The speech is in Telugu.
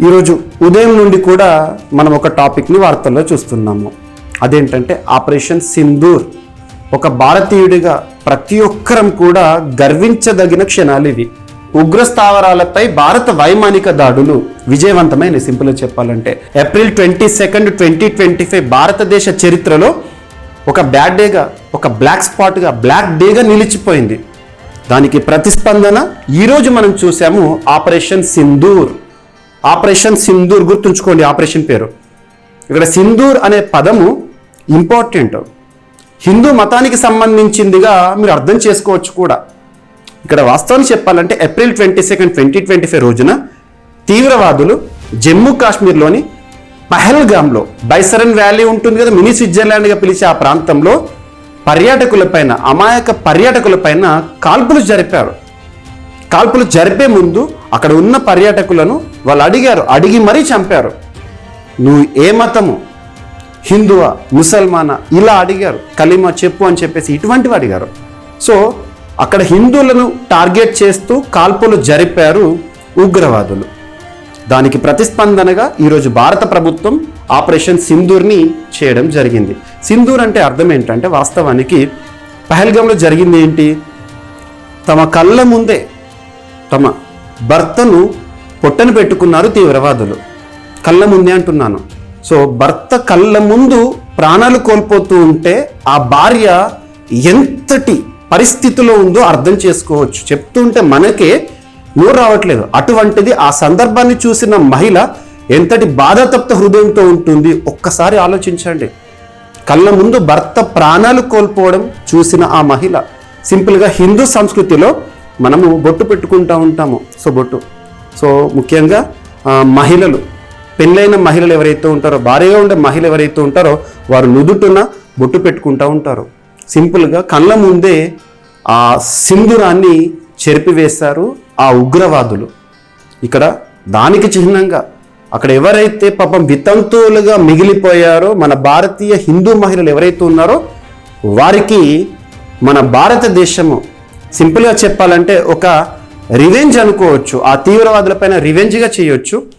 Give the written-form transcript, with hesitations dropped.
ఈరోజు ఉదయం నుండి కూడా మనం ఒక టాపిక్ని వార్తల్లో చూస్తున్నాము. అదేంటంటే ఆపరేషన్ సింధూర్. ఒక భారతీయుడిగా ప్రతి ఒక్కరం కూడా గర్వించదగిన క్షణాలు ఇవి. ఉగ్ర స్థావరాలపై భారత వైమానిక దాడులు విజయవంతమైన, సింపుల్గా చెప్పాలంటే ఏప్రిల్ 22, 2025 భారతదేశ చరిత్రలో ఒక బ్యాడ్ డేగా, ఒక బ్లాక్ స్పాట్గా, బ్లాక్ డేగా నిలిచిపోయింది. దానికి ప్రతిస్పందన ఈరోజు మనం చూసాము ఆపరేషన్ సింధూర్. ఆపరేషన్ సింధూర్ గుర్తుంచుకోండి, ఆపరేషన్ పేరు. ఇక్కడ సింధూర్ అనే పదము ఇంపార్టెంట్, హిందూ మతానికి సంబంధించిందిగా మీరు అర్థం చేసుకోవచ్చు కూడా. ఇక్కడ వాస్తవాన్ని చెప్పాలంటే ఏప్రిల్ 22, 2025 రోజున తీవ్రవాదులు జమ్మూ కాశ్మీర్లోని పహల్గామ్లో, బైసరన్ వ్యాలీ ఉంటుంది కదా, మినీ స్విట్జర్లాండ్గా పిలిచే ఆ ప్రాంతంలో పర్యాటకులపైన, అమాయక పర్యాటకులపైన కాల్పులు జరిపారు. కాల్పులు జరిపే ముందు అక్కడ ఉన్న పర్యాటకులను వాళ్ళు అడిగి మరీ చంపారు. నువ్వు ఏ మతము, హిందువా, ముసల్మానా, ఇలా అడిగారు. కలిమా చెప్పు అని చెప్పేసి ఇటువంటివి అడిగారు. సో అక్కడ హిందువులను టార్గెట్ చేస్తూ కాల్పులు జరిపారు ఉగ్రవాదులు. దానికి ప్రతిస్పందనగా ఈరోజు భారత ప్రభుత్వం ఆపరేషన్ సింధూర్ని చేయడం జరిగింది. సింధూర్ అంటే అర్థం ఏంటంటే, వాస్తవానికి పహల్గామ్లో జరిగింది ఏంటి, తమ కళ్ళ ముందే తమ భర్తను పొట్టను పెట్టుకున్నారు తీవ్రవాదులు. కళ్ళ ముందే అంటున్నాను. సో భర్త కళ్ళ ముందు ప్రాణాలు కోల్పోతూ ఉంటే ఆ భార్య ఎంతటి పరిస్థితిలో ఉందో అర్థం చేసుకోవచ్చు. చెప్తుంటే మనకే నోరు రావట్లేదు. అటువంటిది ఆ సందర్భాన్ని చూసిన మహిళ ఎంతటి బాధాతప్త హృదయంతో ఉంటుంది ఒక్కసారి ఆలోచించండి. కళ్ళ ముందు భర్త ప్రాణాలు కోల్పోవడం చూసిన ఆ మహిళ. సింపుల్గా హిందూ సంస్కృతిలో మనము బొట్టు పెట్టుకుంటూ ఉంటాము. సో ముఖ్యంగా మహిళలు, పెళ్ళైన మహిళలు ఎవరైతే ఉంటారో, భార్యగా ఉండే మహిళ ఎవరైతే ఉంటారో వారు నుదుటున బొట్టు పెట్టుకుంటూ ఉంటారు. సింపుల్గా కళ్ళ ముందే ఆ సింధూరాన్ని చెరిపివేశారు ఆ ఉగ్రవాదులు. ఇక్కడ దానికి చిహ్నంగా అక్కడ ఎవరైతే పాపం వితంతువులుగా మిగిలిపోయారో, మన భారతీయ హిందూ మహిళలు ఎవరైతే ఉన్నారో వారికి మన భారతదేశము సింపుల్గా చెప్పాలంటే ఒక రివెంజ్ అనుకోవచ్చు. ఆ తీవ్రవాదులపైన రివెంజ్గా చేయొచ్చు.